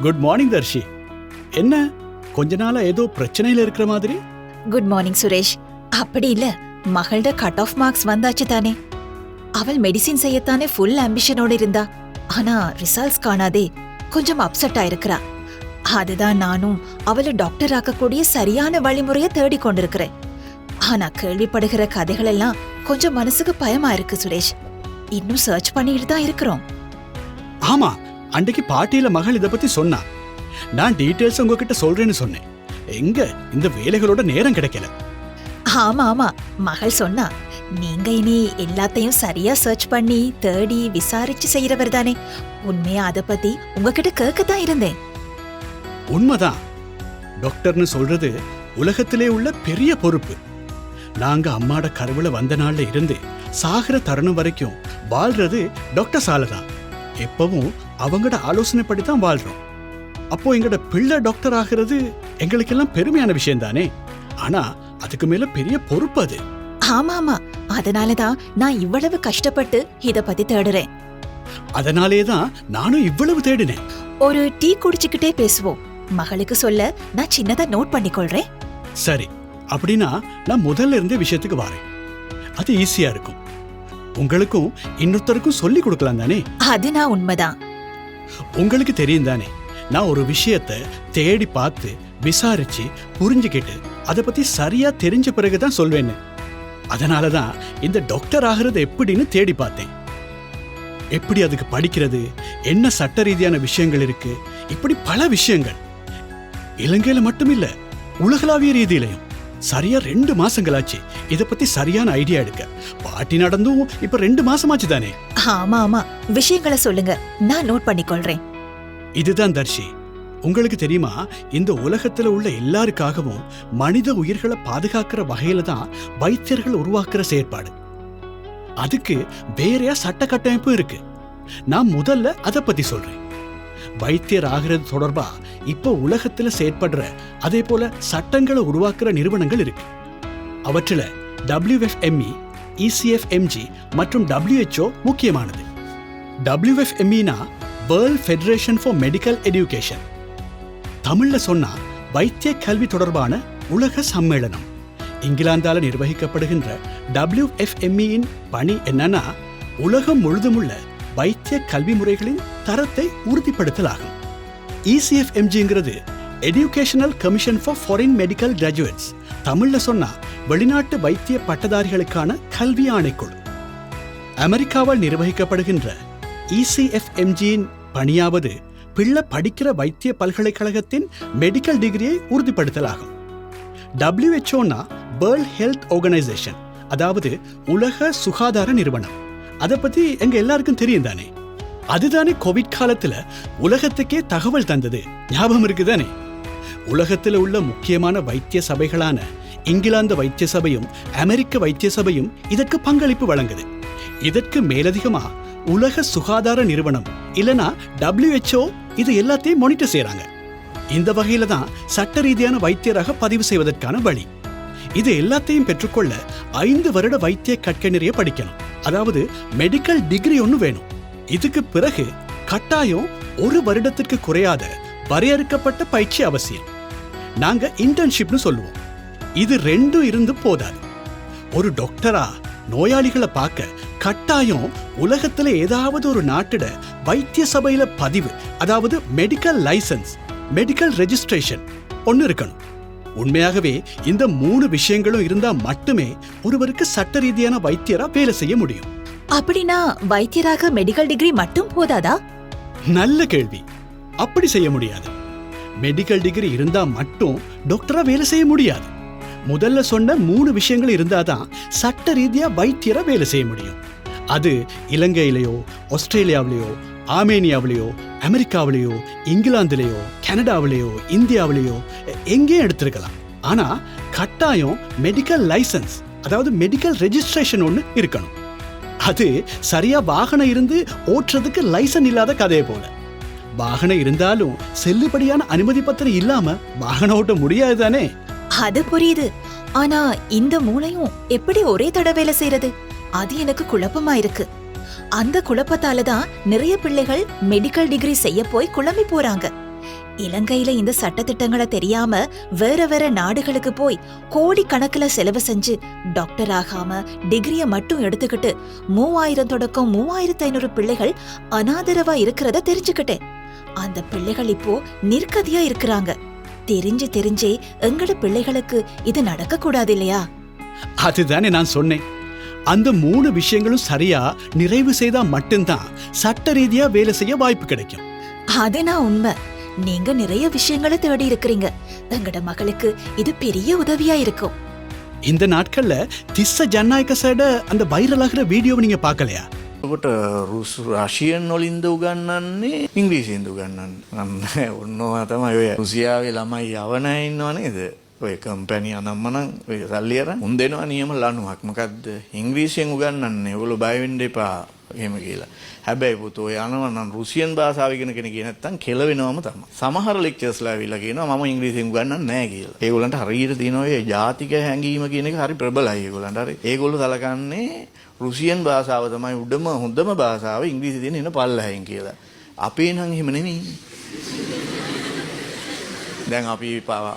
Good morning Darshi. என்ன கொஞ்ச நாளா ஏதோ பிரச்சனையில இருக்கிற மாதிரி? Good morning Suresh. அப்படி இல்ல, மகளோட கட் ஆஃப் மார்க்ஸ் வந்தாச்சு தானே. அவள் மெடிசின் செய்யத்தானே ஃபுல் ஆம்பிஷனோட இருந்தா. ஆனா ரிசல்ட்ஸ் காணாதே கொஞ்சம் அப்செட் ஆயிருக்கிறா. அதுதான் நானும் அவளை டாக்டர் ஆக்கக்கூடிய சரியான வழிமுறைய தேடி கொண்டிருக்கிறேன். ஆனா கேள்விப்படுகிற கதைகள் எல்லாம் கொஞ்சம் மனசுக்கு பயமா இருக்கு சுரேஷ். இன்னும் சர்ச் பண்ணிட்டு தான் இருக்கிறோம். ஆமா, அன்றைக்கு பார்ட்டியில மகள் இத பத்தி சொன்னா. நான் டீடைல்ஸ் உங்ககிட்ட சொல்றேன்னு சொன்னேன். எங்க இந்த வேலைகளோட நேரம் கிடைக்கல. ஆமா ஆமா, மகள் சொன்னா நீங்க இனி எல்லாத்தையும் சரியா சர்ச் பண்ணி தேடி விசாரிச்சு செய்யறவர் தானே. உண்மையா அத பத்தி உங்ககிட்ட கேட்கத்தான் இருந்தேன். உண்மைதான். டாக்டர்னு சொல்றது உலகத்திலே உள்ள பெரிய பொறுப்பு. நாங்க அம்மாட கருவுல வந்த நாள்ல இருந்து சாகிற தருணம் வரைக்கும் வாழ்றது டாக்டர் சாலதான். எப்பவும் அவங்களோட ஆலோசனைப்படி தான் வாழ்றோம். அப்போ எங்கட பிள்ளை டாக்டர் ஆகிறது எங்களுக்கெல்லாம் பெருமையான விஷயம் தானே. ஆனா அதுக்கு மேல பெரிய பொறுப்பு அது. ஆமா ஆமா, அதனாலதான் நான் இவ்வளவு கஷ்டப்பட்டு இத பத்தி தேடுறேன். அதனாலேதான் நானும் இவ்வளவு தேடினேன். ஒரு டீ குடிச்சுக்கிட்டே பேசுவோம். மகளுக்கு சொல்ல நான் சின்னதா நோட் பண்ணிக்கொள்றேன். சரி, அப்படின்னா நான் முதல்ல இருந்தே விஷயத்துக்கு வரேன். அது ஈஸியா இருக்கும். உங்களுக்கும் இன்னொருத்தருக்கும் சொல்லி கொடுக்கலாம் தானே. அது நான் உண்மைதான். உங்களுக்கு தெரியும் தானே, நான் ஒரு விஷயத்தை தேடி பார்த்து விசாரிச்சு புரிஞ்சுக்கிட்டு அதை பத்தி சரியா தெரிஞ்ச பிறகுதான் சொல்வேன்னு. அதனாலதான் இந்த டாக்டர் ஆகிறது எப்படின்னு தேடி பார்த்தேன். எப்படி அதுக்கு படிக்கிறது, என்ன சட்ட ரீதியான விஷயங்கள் இருக்கு, இப்படி பல விஷயங்கள். இலங்கையில மட்டும் இல்ல, உலகளாவிய ரீதியிலையும். சரியா 2 மாசங்களாச்சு இத பத்தி சரியான ஐடியா எடுக்க. பாட்டி நடந்தும் இப்ப 2 மாசமாச்சு தானே. ஆமா ஆமா, விஷயங்களை சொல்லுங்க, நான் நோட் பண்ணிக்கொள்றேன். இதுதான் தர்ஷி. உங்களுக்கு தெரியுமா, இந்த உலகத்துல உள்ள எல்லாருக்காகவும் மனித உயிர்களை பாதுகாக்கிற வகையில தான் வைத்தியர்கள் உருவாக்குற செயற்பாடு. அதுக்கு வேறையா சட்ட கட்டமைப்பு இருக்கு. நான் முதல்ல அத பத்தி சொல்றேன். வைத்தியர் ஆகிறது தொடர்பா இப்ப உலகத்துல செயற்படுற அதே போல சட்டங்களை உருவாக்குற நிறுவனங்கள் இருக்கு. அவற்றில WFME, ECFMG மற்றும் WHO முக்கியமானது. WFMEனா world federation for medical education. தமிழ்ல சொன்னா வைத்திய கல்வி தொடர்பான உலக சம்மேளனம். இங்கிலாந்தால நிர்வகிக்கப்படுகின்ற WFMEயின் பணி என்னன்னா, உலகம் முழுதுமுள்ள வைத்திய கல்வி முறைகளின் தரத்தை உறுதிப்படுத்தலாகும். ECFMGங்கிறது educational commission for foreign medical graduates. தமிழ்ல சொன்னா வெளிநாட்டு வைத்திய பட்டதாரிகளுக்கான கல்வி ஆணைக்குழு. அமெரிக்காவால் நிர்வகிக்கப்படுகின்ற ECFMGயின் பணியாவது பிள்ளை படிக்கிற வைத்திய பல்கலைக்கழகத்தின் மெடிக்கல் டிகிரியை உறுதிப்படுத்தலாகும். WHO வேர்ல்ட் ஹெல்த் ஆர்கனைசேஷன், அதாவது உலக சுகாதார நிறுவனம். அதை பத்தி எங்க எல்லாருக்கும் தெரியும் தானே. அதுதானே கோவிட் காலத்துல உலகத்துக்கே தகவல் தந்தது, ஞாபகம் இருக்குதானே. உலகத்துல உள்ள முக்கியமான வைத்திய சபைகளான இங்கிலாந்து வைத்திய சபையும் அமெரிக்க வைத்திய சபையும் இதற்கு பங்களிப்பு வழங்குது. இதற்கு மேலதிகமா உலக சுகாதார நிறுவனம் இல்லனா WHO இது எல்லாத்தையும் மானிட்டர் செய்யறாங்க. இந்த வகையில தான் சட்ட ரீதியான வைத்தியராக பதிவு செய்வதற்கான வழி. இது எல்லாத்தையும் பெற்றுக்கொள்ள 5 வருட வைத்திய கற்கை படிக்கணும். அதாவது மெடிக்கல் டிகிரி ஒன்னு வேணும். இதுக்கு பிறகு கட்டாயம் 1 வருடத்திற்கு குறையாத வரையறுக்கப்பட்ட பயிற்சி அவசியம். நாங்க இன்டர்ன்ஷிப்னு சொல்லுவோம். இது 2 இருந்து போதாது. ஒரு டாக்டரா நோயாளிகளை பார்க்க கட்டாயம் உலகத்துல ஏதாவது ஒரு நாட்டிட வைத்திய சபையில பதிவு, அதாவது மெடிக்கல் லைசன்ஸ், மெடிக்கல் ரெஜிஸ்ட்ரேஷன் ஒன்னு இருக்கணும். உண்மையாகவே இந்த 3 விஷயங்களும் இருந்தா மட்டுமே ஒருவருக்கு சட்ட ரீதியான வைத்தியரா வேலை செய்ய முடியும். அப்படின்னா வைத்தியராக மெடிக்கல் டிகிரி மட்டும் போதாதா? நல்ல கேள்வி. அப்படி செய்ய முடியாது. மெடிக்கல் டிகிரி இருந்தா மட்டும் டாக்டரா வேலை செய்ய முடியாது. முதல்ல சொன்ன 3 விஷயங்கள் இருந்தாதான் சட்ட ரீதியா வைத்தியரா வேலை செய்ய முடியும். அது இலங்கையிலேயோ, ஆஸ்திரேலியாவிலேயோ, ஆர்மேனியாவிலேயோ, அமெரிக்காவிலேயோ, இங்கிலாந்துலேயோ, கனடாவிலேயோ, இந்தியாவிலேயோ எங்கேயும் எடுத்திருக்கலாம். ஆனா கட்டாயம் மெடிக்கல் லைசன்ஸ், அதாவது மெடிக்கல் ரெஜிஸ்ட்ரேஷன் ஒன்னு இருக்கணும். அது சரியா வாகனம் இருந்து ஓட்டுறதுக்கு லைசன்ஸ் இல்லாத கதையை போல. வாகனம் இருந்தாலும் செல்லுபடியான அனுமதி பத்திரம் இல்லாம வாகனம் ஓட்ட முடியாது தானே. அது புரியுது. ஆனா இந்த மூளையும் எப்படி ஒரே தடவை செய்யறது? அது எனக்கு குழப்பமா இருக்கு. அந்த குழப்பத்தாலதான் நிறைய பிள்ளைகள் மெடிக்கல் டிகிரி செய்ய போய் குழம்பி போறாங்க. இலங்கையில இந்த சட்டத்திட்டங்களை தெரியாம வேற வேற நாடுகளுக்கு போய் கோடிக்கணக்கில் செலவு செஞ்சு டாக்டர் ஆகாம டிகிரிய மட்டும் எடுத்துக்கிட்டு 3000 தொடக்கம் 3500 பிள்ளைகள் அனாதரவா இருக்கிறத தெரிஞ்சுக்கிட்டேன். அந்த பிள்ளைகள் இப்போ நிர்கதியா இருக்கிறாங்க. தெரிஞ்சே எங்கட பிள்ளைகளுக்கு இது நடக்க கூடாது இல்லையா? அதுதானே நான் சொன்னேன். அந்த 3 விஷயங்களும் சரியா நிறைவு செய்தா மட்டும்தான் சட்ட ரீதியா வேலை செய்ய வாய்ப்பு கிடைக்கும். அதுனா உண்மை. நீங்க நிறைய விஷயங்களை தேடி இருக்கிறீங்க. எங்கட மகளுக்கு இது பெரிய உதவியா இருக்கும். இந்த நாட்கள்ல திஸ்ஸ ஜனநாயகசட அந்த வைரல் ஆகிற வீடியோவை நீங்க பார்க்கலையா? කොට රශියන් වලින්ද උගන්නන්නේ ඉංග්‍රීසියෙන්ද උගන්නන්නේ ඔන්නවා තමයි ඔය රුසියාවේ ළමයි යවන ඉන්නව නේද ඔය කම්පැනි අනම්මනම් ඔය සල්ලි අරන් උන් දෙනවා නියම ලණුවක් මොකද්ද ඉංග්‍රීසියෙන් උගන්නන්නේ ඔයගොල්ලෝ බය වෙන්න එපා එහෙම කියලා. හැබැයි පුතෝ ඔය යනවා නම් රුසියන් භාෂාව ඉගෙන කෙනෙක් නැත්තම් කෙලවෙනවම තමයි. සමහර ලෙක්චර්ස්ලා ඇවිල්ලා කියනවා මම ඉංග්‍රීසියෙන් උගන්නන්නේ නැහැ කියලා. ඒගොල්ලන්ට හරියට තියෙනවා ඔය ජාතික හැඟීම කියන එක හරි ප්‍රබලයි ඒගොල්ලන්ට. හරි ඒගොල්ලෝ සලකන්නේ රුසියන් භාෂාව තමයි උඩම හොඳම භාෂාව ඉංග්‍රීසි තියෙන එන පල්ලෙහින් කියලා. අපේ නම් එහෙම නෙමෙයි. දැන් අපි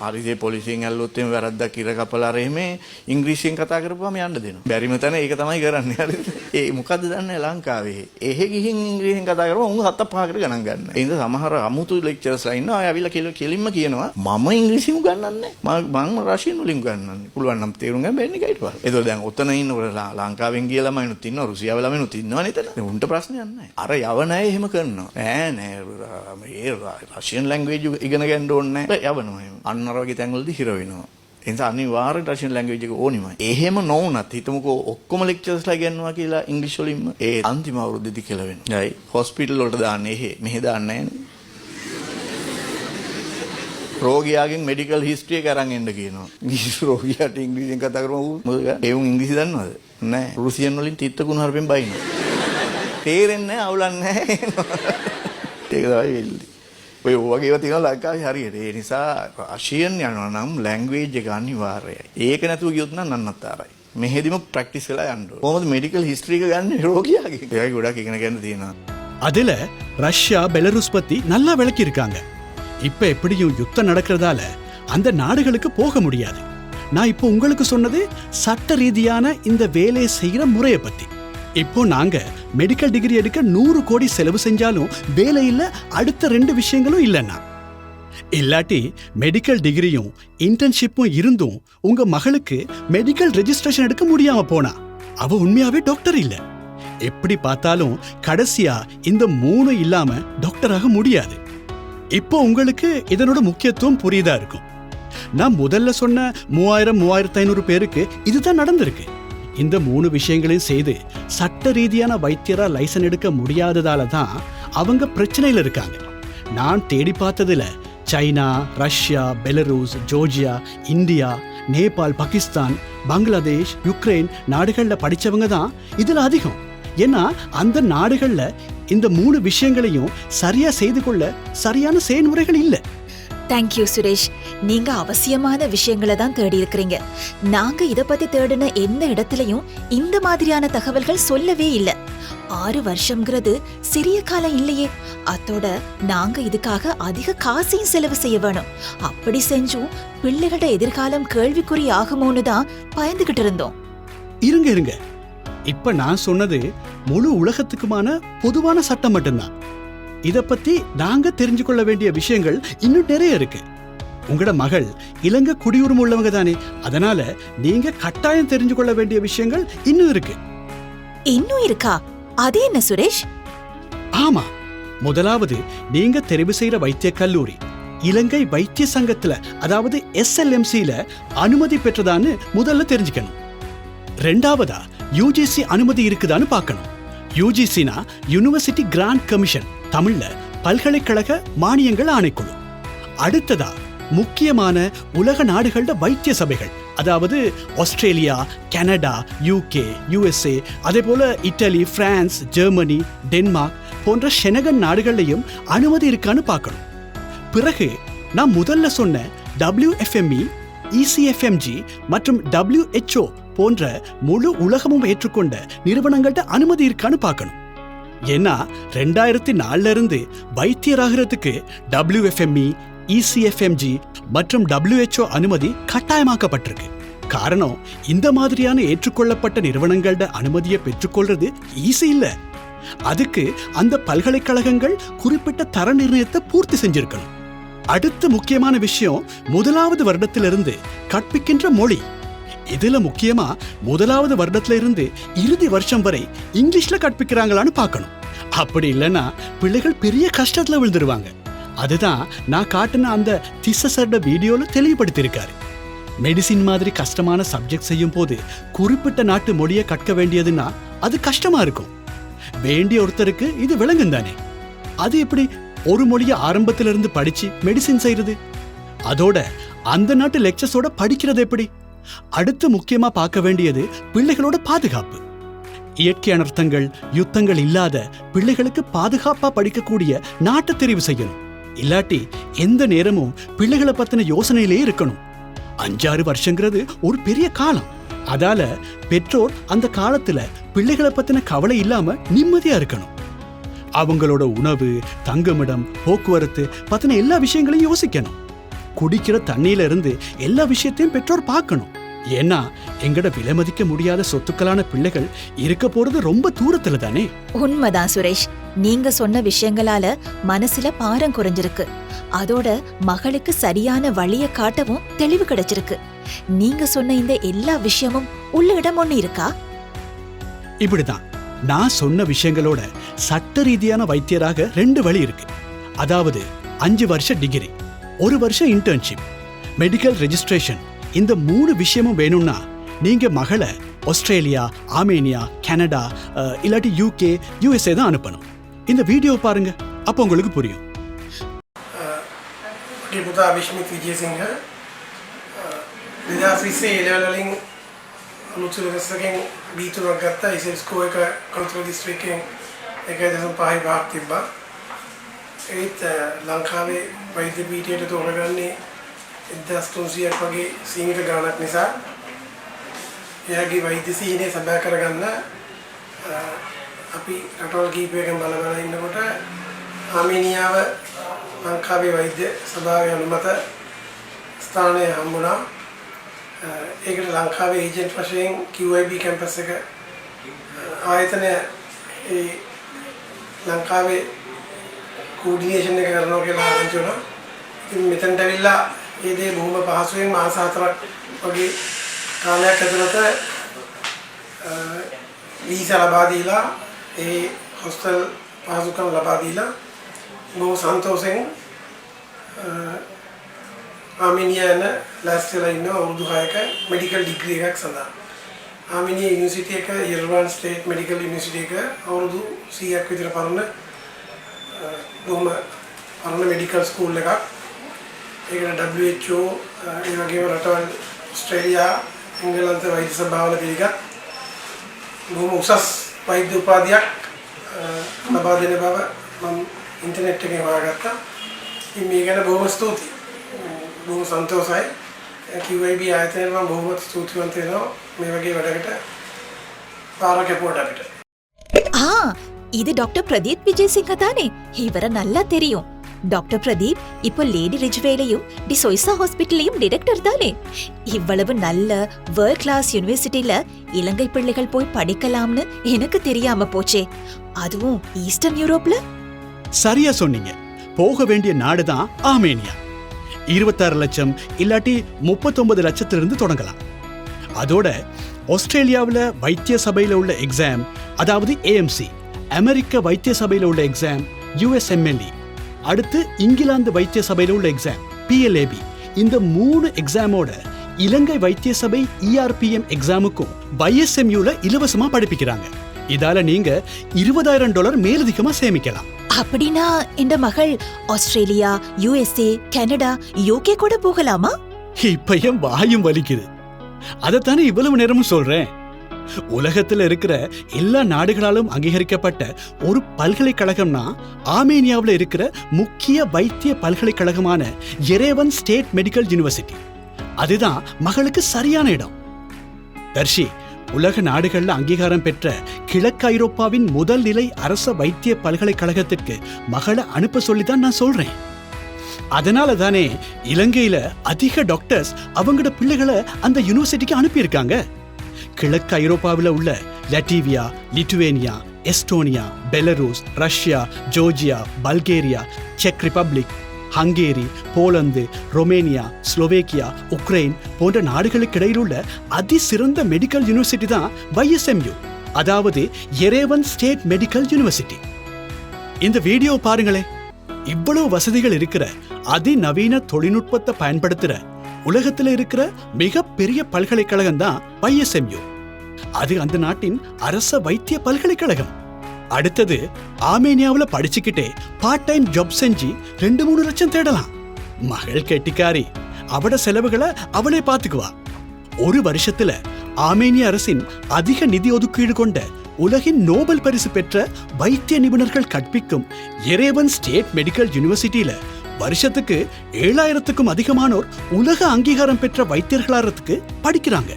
හරිසේ පොලිසියෙන් ඇල්ලුවොත් එහෙම වැරද්දක් ඉර කපලා රෙමේ ඉංග්‍රීසියෙන් කතා කරපුවාම යන්න දෙනවා. බැරිම තැන ඒක තමයි කරන්නේ. හරිද? ඒ මොකද්ද දන්නේ ලංකාවේ. එහෙ ගිහින් ඉංග්‍රීසියෙන් කතා කරපුවා උන් 7-5කට ගණන් ගන්නවා. ඒ නිසා සමහර අමුතු ලෙක්චර්ස්ලා ඉන්නවා. අය අවිලා කෙලින්ම කියනවා මම ඉංග්‍රීසියෙන් උගන්වන්නේ නැහැ. මම රෂියන් වලින් උගන්වන්නේ. පුළුවන් නම් තේරුම් ගන්න බැන්නේ ඊට පස්සේ. ඒතකොට දැන් ඔතන ඉන්නකොට ලංකාවෙන් ගිය ළමයිනුත් ඉන්නවා. රුසියාවේ ළමයිනුත් ඉන්නවනේ එතන. උන්ට ප්‍රශ්නයක් නැහැ. අර යවන අය එහෙම කරනවා. නෑ මේ රෂියන් ලැන්ග්වේජ් ඉගෙන ගන්න ඕනේ නැහැ. යවනවා එහෙම. අන්න අර වගේ තැන්වලදී හිර වෙනවා. ඒ නිසා අනිවාර්යෙන් රෂියන් ලැන්ග්වේජ් එක ඕනිමයි. එහෙම නොවුනත් හිතමුකෝ ඔක්කොම ලෙක්චර්ස්ලා ඉගෙනනවා කියලා ඉංග්‍රීසි වලින්ම ඒ අන්තිම අවුරුද්දේදී කියලා වෙනවා. හරි. හොස්පිටල් වලට දාන්නේ එහෙ. මෙහෙ දාන්නේ නැහැ. රෝගියාගෙන් මෙඩිකල් හිස්ටරි එක අරන් එන්න කියනවා. රෝගියාට ඉංග්‍රීසියෙන් කතා කරමු. මොකද ඒ උන් ඉංග්‍රීසි දන්නවද? නැහැ. රුසියන් වලින් තිත්තකුණ හරපෙන් බයිනවා. තේරෙන්නේ නැහැ, අවුලක් නැහැ. ඒක තමයි වෙන්නේ. ඔය වගේව තියෙනවා ලංකාවේ හරියට. ඒ නිසා රෂියන් යනවා නම් ලැන්ග්වේජ් එක අනිවාර්යයි. ඒක නැතුව ගියොත් නම් නන්නත්තරයි. මෙහෙදිම ප්‍රැක්ටිස් කරලා යන්න ඕනේ. කොහොමද මෙඩිකල් හිස්ටරි එක ගන්න රෝගියාගේ? ඒකයි ගොඩක් ඉගෙන ගන්න තියෙනවා. அதுல ரஷ்யா பெலருஸ் பத்தி நல்லா விளக்கி இருக்காங்க. இப்ப எப்படியும் யுத்தம் நடக்கிறதால அந்த நாடுகளுக்கு போக முடியாது. நான் இப்போ உங்களுக்கு சொன்னது சட்ட ரீதியான இந்த வேலையை செய்யற முறையை பத்தி. இப்போ நாங்க மெடிக்கல் டிகிரி எடுக்க 100 கோடி செலவு செஞ்சாலும் வேலையில அடுத்த 2 விஷயங்களும் இல்லைன்னா இல்லாட்டி மெடிக்கல் டிகிரியும் இன்டர்ன்ஷிப்பும் இருந்தும் உங்க மகளுக்கு மெடிக்கல் ரெஜிஸ்ட்ரேஷன் எடுக்க முடியாம போனா அவ உண்மையாவே டாக்டர் இல்ல. எப்படி பார்த்தாலும் கடைசியா இந்த 3 இல்லாம டாக்டராக முடியாது. இப்போ உங்களுக்கு இதனோட முக்கியத்துவம் புரியுதா இருக்கும். நான் முதல்ல சொன்ன 3000-3500 பேருக்கு இதுதான் நடந்திருக்கு. இந்த 3 விஷயங்களையும் செய்து சட்ட ரீதியான வைத்தியரா லைசன் எடுக்க முடியாததால தான் அவங்க பிரச்சனையில இருக்காங்க. நான் தேடி பார்த்ததுல China, Russia, Belarus, Georgia, India, Nepal, Pakistan, Bangladesh, Ukraine நாடுகள்ல படிச்சவங்க தான் இதுல அதிகம். ஏன்னா அந்த நாடுகள்ல இந்த 3 விஷயங்களையும் சரியா செய்து கொள்ள சரியான செயல்முறைகள் இல்லை. தேங்க்யூ சுரேஷ். நீங்க அவசியமான விஷயங்களை தான் தேடி இருக்கிறீங்க. நாங்க இத பத்தி தேடின எந்த இடத்துலயும் இந்த மாதிரியான தகவல்கள் சொல்லவே இல்ல. 6 வருஷம்ங்கிறது சிறிய காலம் இல்லையே. அதோட நாங்க இதுக்காக அதிக காசையும் செலவு செய்ய வேணும். அப்படி செஞ்சும் பிள்ளைகளோட எதிர்காலம் கேள்விக்குறி ஆகுமோன்னு தான் பயந்துகிட்டு இருந்தோம். இருங்க இப்ப நான் சொன்னது முழு உலகத்துக்குமான பொதுவான சட்டம் மட்டும்தான். இத பத்தி நாங்க தெரிஞ்சு கொள்ள வேண்டிய விஷயங்கள் இன்னும் நிறைய இருக்கு. உங்களோட மகள் இலங்கை குடியுரிமை உள்ளவங்க தானே, அதனால நீங்க கட்டாயம் தெரிஞ்சு கொள்ள வேண்டிய விஷயங்கள் இன்னும் இருக்கு. இன்னும் இருக்கா? அது என்ன சுரேஷ்? ஆமா, முதலாவது நீங்க தெரிவு செய்யற வைத்திய கல்லூரி இலங்கை வைத்திய சங்கத்துல, அதாவது SLMCல அனுமதி பெற்றதான்னு முதல்ல தெரிஞ்சுக்கணும். 2வதா யூஜிசி அனுமதி இருக்குதான்னு பார்க்கணும். யூஜிசினா யூனிவர்சிட்டி கிராண்ட் கமிஷன், தமிழ்ல பல்கலைக்கழக மானியங்கள் ஆணைக்குழு. அடுத்ததா முக்கியமான உலக நாடுகளோட வைத்திய சபைகள், அதாவது ஆஸ்திரேலியா, கனடா, UK, USA, அதே போல இட்டலி, பிரான்ஸ், ஜெர்மனி, டென்மார்க் போன்ற ஷெனகன் நாடுகள்லையும் அனுமதி இருக்கான்னு பார்க்கணும். பிறகு நான் முதல்ல சொன்ன WFME, ECFMG மற்றும் WHO போன்ற முழு உலகமும் ஏற்றுக்கொண்ட நிறுவனங்கள்ட்ட அனுமதி இருக்கான்னு பார்க்கணும். ஏன்னா 2004 இருந்து வைத்தியராகிறதுக்கு WFME, ECFMG மற்றும் WHO அனுமதி கட்டாயமாக்கப்பட்டிருக்கு. காரணம், இந்த மாதிரியான ஏற்றுக்கொள்ளப்பட்ட நிறுவனங்களோட அனுமதியை பெற்றுக்கொள்றது ஈஸி இல்ல. அதுக்கு அந்த பல்கலைக்கழகங்கள் குறிப்பிட்ட தர நிர்ணயத்தை பூர்த்தி செஞ்சிருக்கணும். அடுத்த முக்கியமான விஷயம், 1வது வருடத்திலிருந்து கற்பிக்கின்ற மொழி. இதுல முக்கியமா 1வது வருடத்துல இருந்து இறுதி வருஷம் வரை இங்கிலீஷ்ல கற்பிக்கிறாங்களான்னு பார்க்கணும். அப்படி இல்லைன்னா பிள்ளைகள் பெரிய கஷ்டத்துல விழுந்துருவாங்க. அதுதான் நான் காட்டின அந்த திசசர்ட வீடியோல தெளிவுபடுத்தியிருக்காரு. மெடிசின் மாதிரி கஷ்டமான சப்ஜெக்ட் செய்யும் போது குறிப்பிட்ட நாட்டு மொழியை கற்க வேண்டியதுன்னா அது கஷ்டமா இருக்கும். வேண்டிய ஒருத்தருக்கு இது விளங்கும் தானே. அது எப்படி ஒரு மொழியை ஆரம்பத்திலிருந்து படிச்சு மெடிசின் செய்யறது? அதோட அந்த நாட்டு லெக்சர்ஸோட படிக்கிறது எப்படி? அடுத்து முக்கியமா பார்க்க வேண்டியது பிள்ளைகளோட பாதுகாப்பு. இயற்கை அனர்த்தங்கள், யுத்தங்கள் இல்லாத பிள்ளைகளுக்கு பாதுகாப்பா படிக்கக்கூடிய நாட்டை தெரிவு செய்யணும். இல்லாட்டி எந்த நேரமும் பிள்ளைகளை பத்தின யோசனையிலே இருக்கணும். 5-6 வருஷங்கிறது ஒரு பெரிய காலம். அதால பெற்றோர் அந்த காலத்துல பிள்ளைகளை பத்தின கவலை இல்லாம நிம்மதியா இருக்கணும். அவங்களோட உணவு, தங்குமிடம், போக்குவரத்து பத்தின எல்லா விஷயங்களையும் யோசிக்கணும். குடிக்கிற தண்ணியில இருந்து எல்லா விஷயத்தையும் பெற்றோர் பார்க்கணும். ஏன்னா எங்கட விலை மதிக்க முடியாத சொத்துக்களான பிள்ளைகள் இருக்க போறது ரொம்ப தூரத்துல தானே. உண்மைதான் சுரேஷ், நீங்க சொன்ன விஷயங்களால மனசுல பாரம் குறைஞ்சிருக்கு. அதோட மகளுக்கு சரியான வழிய காட்டவும் தெளிவு கிடைச்சிருக்கு. நீங்க சொன்ன இந்த எல்லா விஷயமும் உள்ள இடம் ஒண்ணு இருக்கா? இப்படிதான் நான் சொன்ன விஷயங்களோட சட்ட ரீதியான வைத்தியராக 2 வழி இருக்கு. அதாவது 5 வருஷ டிகிரி, 1 வருஷம் இன்டர்ன்ஷிப், மெடிக்கல் ரெஜிஸ்ட்ரேஷன். இந்த 3 விஷயமும் வேணும்னா நீங்க மகளை ஆஸ்திரேலியா, ஆர்மேனியா, கனடா இல்லாட்டி UK, USA தான் அனுப்பணும். இந்த வீடியோ பாருங்க, அப்போ உங்களுக்கு புரியும். මගේ පුතා විශ්මිත් විජේසිංහ 2020 ලෙවල් වලින් අලුත් සිලබස්කෙන් B3ක් ගත්තා. ඉතින් ස්කෝර් එක කන්ට්‍රෝල් ඩිස්ට්‍රික්කෙන් 1.5 භාග තිබ්බා. ඒත් ලංකාවේ වෛද්‍ය පීඨයට තෝරගන්නේ 1300ක් වගේ සීමිත ගාණක් නිසා එයාගේ වෛද්‍ය සීනේ සබා කරගන්න අපි රටවල් කීපයකින් බල බල ඉන්නකොට ආමේනියාව ලංකාවේ වෛද්‍ය සභාවේ අනුමත ස්ථානය හම්බුණා. ඒකට ලංකාවේ ඒජන්ට් වශයෙන් QIB කැම්පස් එක ආයතනය ඒ ලංකාවේ කෝඩිනේෂන් එක කරනවා කියලා ආරංචි වුණා. ඉතින් මෙතනට ඇවිල්ලා ඒ දේ බොහොම පහසුවෙන් මාස 4ක් වගේ කාලයක් ඇතුළත වීසා ලබා දීලා ඒ හොස්ටල් පහසුකම් ලබා දීලා බොහොම සන්තෝෂෙන් ආමේනියා යන ලැස්තිලා ඉන්න අවුරුදු 6ක මෙඩිකල් ඩිග්‍රී එකක් සඳහා. ආමේනියා යුනිවර්සිටි එක යෙරවන් ස්ටේට් මෙඩිකල් යුනිවර්සිටි එක අවුරුදු 100ක් විතර පරණ බොහොම පරණ මෙඩිකල් ස්කූල් එකක්. ඒකට WHO ඒ වගේම රටවල් ඕස්ට්‍රේලියා, එංගලන්ත වෛද්‍ය සභාවල පිළිගත් බොහොම උසස් වෛද්‍ය උපාධියක් ලබා දෙන බව මම ඉන්ටර්නෙට් එකේ හොයාගත්තා. ඉතින් මේ ගැන බොහොම ස්තුතියි. බොහොම සන්තෝෂයි. QIB ආයතනයට මම බොහොම ස්තුතිවන්ත වෙනවා මේ වගේ වැඩකට පාර කැපුවට අපිට. இது டாக்டர் பிரதீப் விஜயசிங்க தானே? இவரை நல்லா தெரியும். டாக்டர் பிரதீப் இப்போ லேடி ரிஜ்வேலையும் டி சொய்சா ஹாஸ்பிட்டலையும் டைரக்டர் தானே. இவ்வளவு நல்ல வேர்ல்ட் கிளாஸ் யூனிவர்சிட்டில இலங்கை பிள்ளைகள் போய் படிக்கலாம்னு எனக்கு தெரியாம போச்சே, அதுவும் ஈஸ்டர்ன் யூரோப்ல. சரியா சொன்னீங்க. போக வேண்டிய நாடுதான் ஆர்மேனியா. 26 லட்சம் இல்லாட்டி 39 லட்சத்திலிருந்து தொடங்கலாம். அதோட ஆஸ்திரேலியாவில் வைத்திய சபையில் உள்ள எக்ஸாம், அதாவது AMC, அமெரிக்க வைத்திய சபையில் உள்ள எக்ஸாம் USMLE, அடுத்து இங்கிலாந்து வைத்திய சபையில் உள்ள எக்ஸாம் PLAB, இந்த 3 எக்ஸாமோட இலங்கை வைத்திய சபை ERPM எக்ஸாமுக்கும் YSMUல இலவசமா படிப்பிக்கிறாங்க. இதால நீங்க $20,000 மேலதிகமா சேமிக்கலாம். அப்படின்னா இந்த மகள் ஆஸ்திரேலியா, USA, கனடா, UK கூட போகலாமா? இப்பயும் வாயும் வலிக்குது. அதைத்தானே இவ்வளவு நேரமும் சொல்றேன். உலகத்துல இருக்கிற எல்லா நாடுகளாலும் அங்கீகரிக்கப்பட்ட ஒரு பல்கலைக்கழகம்னா ஆர்மேனியாவில் இருக்கிற முக்கிய வைத்திய பல்கலைக்கழகமான எரேவன் ஸ்டேட் மெடிக்கல் யூனிவர்சிட்டி. அதுதான் மகளுக்கு சரியான இடம். தர்ஷி, உலக நாடுகள்ல அங்கீகாரம் பெற்ற கிழக்கு ஐரோப்பாவின் முதல் நிலை அரச வைத்திய பல்கலைக்கழகத்திற்கு மகளை அனுப்ப சொல்லிதான் நான் சொல்றேன். அதனால தானே இலங்கையில அதிக டாக்டர்ஸ் அவங்களோட பிள்ளைகளை அந்த யூனிவர்சிட்டிக்கு அனுப்பியிருக்காங்க. கிழக்கு ஐரோப்பாவில் உள்ள Latvia, Lithuania, Estonia, Belarus, Russia, Georgia, Bulgaria, செக் Republic, Hungary, Poland, Romania, Slovakia, Ukraine போன்ற நாடுகளுக்கு இடையில் உள்ள அதிசிறந்த மெடிக்கல் யூனிவர்சிட்டி தான் YSMU, அதாவது எரேவன் ஸ்டேட் மெடிக்கல் யூனிவர்சிட்டி. இந்த வீடியோ பாருங்களேன். இவ்வளவு வசதிகள் இருக்கிற அதிநவீன தொழில்நுட்பத்தை பயன்படுத்துற உலகத்துல இருக்கிற மிகப்பெரிய பல்கலைக்கழகம் தான் YSMU. அது அந்த நாட்டின் அரச வைத்திய பல்கலைக்கழகம். அடுத்தது ஆர்மேனியாவில் படிச்சுக்கிட்டே பார்ட் டைம் ஜாப் செஞ்சு 2-3 லட்சம் தேடலாம். மகள் கெட்டிக்காரி, அவட செலவுகளை அவளே பார்த்துக்குவா. ஒரு வருஷத்துல ஆர்மேனிய அரசின் அதிக நிதி ஒதுக்கீடு கொண்ட உலகின் நோபல் பரிசு பெற்ற வைத்திய நிபுணர்கள் கற்பிக்கும் எரேவன் ஸ்டேட் மெடிக்கல் யூனிவர்சிட்டியில வருஷத்துக்கு 7000க்கும் அதிகமானோர் உலக அங்கீகாரம் பெற்ற வைத்தியர்களாகிறதுக்கு படிக்கிறாங்க.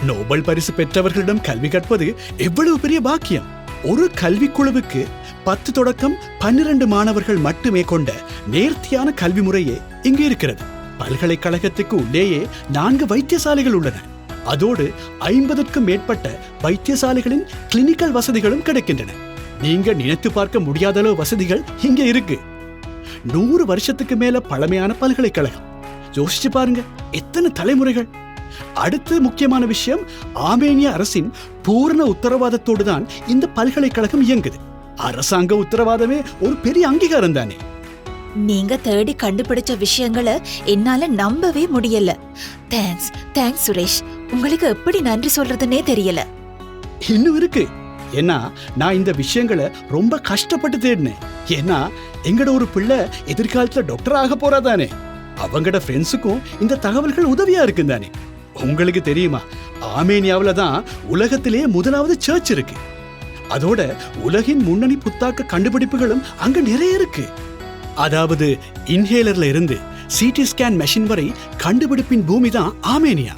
நோபல் பரிசு பெற்றவர்களிடம் கல்வி கற்பது எவ்வளவு பெரிய பாக்கியம். ஒரு கல்விக்குழுவுக்கு 10 தொடக்கம் 12 மாணவர்கள் மட்டுமே கொண்ட நேர்த்தியான கல்வி முறையே இங்கு இருக்கிறது. பல்கலைக்கழகத்துக்கு உள்ளேயே 4 வைத்தியசாலைகள் உள்ளன. அதோடு 50க்கும் மேற்பட்ட வைத்தியசாலைகளின் கிளினிக்கல் வசதிகளும் கிடைக்கின்றன. நீங்க நினைத்து பார்க்க முடியாத அளவு வசதிகள் இங்க இருக்கு. 100 வருஷத்துக்கு மேல பழமையான பல்கலைக்கழகம். யோசிச்சு பாருங்க, எத்தனை தலைமுறைகள். அடுத்த முக்கியமான விஷயம், ஆர்மேனிய அரசின் பூரண உத்தரவாதத்தோடு தான் இந்த பல்கலைக்கழகம் இயங்குது. அரசாங்க உத்தரவாதமே ஒரு பெரிய அங்கீகாரம் தானே. நீங்க தேடி கண்டுபிடிச்ச விஷயங்களை என்னால நம்பவே முடியல. தேங்க்ஸ் சுரேஷ். உங்களுக்கு எப்படி நன்றி சொல்றதுன்னே தெரியல. இன்னும் இருக்கு. ஏன்னா நான் இந்த விஷயங்களை ரொம்ப கஷ்டப்பட்டு தேடினேன். ஏன்னா எங்கட ஒரு பிள்ளை எதிர்காலத்துல டாக்டர் ஆக போறாதானே. அவங்கட ஃப்ரெண்ட்ஸுக்கும் இந்த தகவல்கள் உதவியா இருக்கும் தானே. உங்களுக்கு தெரியுமா, ஆர்மேனியாவில் தான் உலகத்திலேயே முதலாவது சர்ச் இருக்கு. அதோட உலகின் முன்னணி புத்தாக்க கண்டுபிடிப்புகளும் அங்க நிறைய இருக்கு. அதாவது இன்ஹேலர்ல இருந்து சிடி ஸ்கேன் மெஷின் வரை கண்டுபிடிப்பின் பூமி தான் ஆர்மேனியா.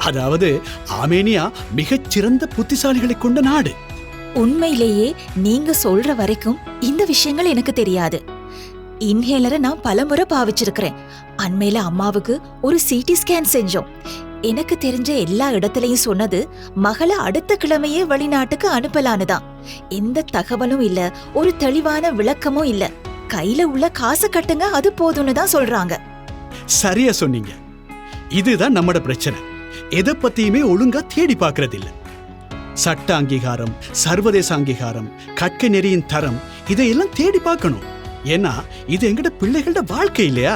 அதாவது ஆர்மேனியா மிகச் சிறந்த புத்திசாலிகளை கொண்ட நாடு. உண்மையிலேயே நீங்க சொல்ற வரைக்கும் இந்த விஷயங்கள் எனக்கு தெரியாது. இன்ஹேலரை நான் பலமுறை பாவிச்சிருக்கிறேன். அண்மையில அம்மாவுக்கு ஒரு சிடி ஸ்கேன் செஞ்சோம். எனக்கு தெரிஞ்ச எல்லா இடத்துலயும் சொன்னது மகளை அடுத்த கிழமையே வெளிநாட்டுக்கு அனுப்பலானுதான். எந்த தகவலும் இல்ல, ஒரு தெளிவான விளக்கமும் இல்ல. கையில உள்ள காசு கட்டுங்க, அது போதும்னு தான் சொல்றாங்க. சரியா சொன்னீங்க. இதுதான் நம்மட பிரச்சனை. எதை பத்தியுமே ஒழுங்கா தேடி பார்க்கறது இல்ல. சட்ட அங்கீகாரம், சர்வதேச அங்கீகாரம், கற்கை நெறியின் தரம், இதையெல்லாம் தேடி பார்க்கணும். ஏன்னா இது எங்கட பிள்ளைகளோட வாழ்க்கை இல்லையா.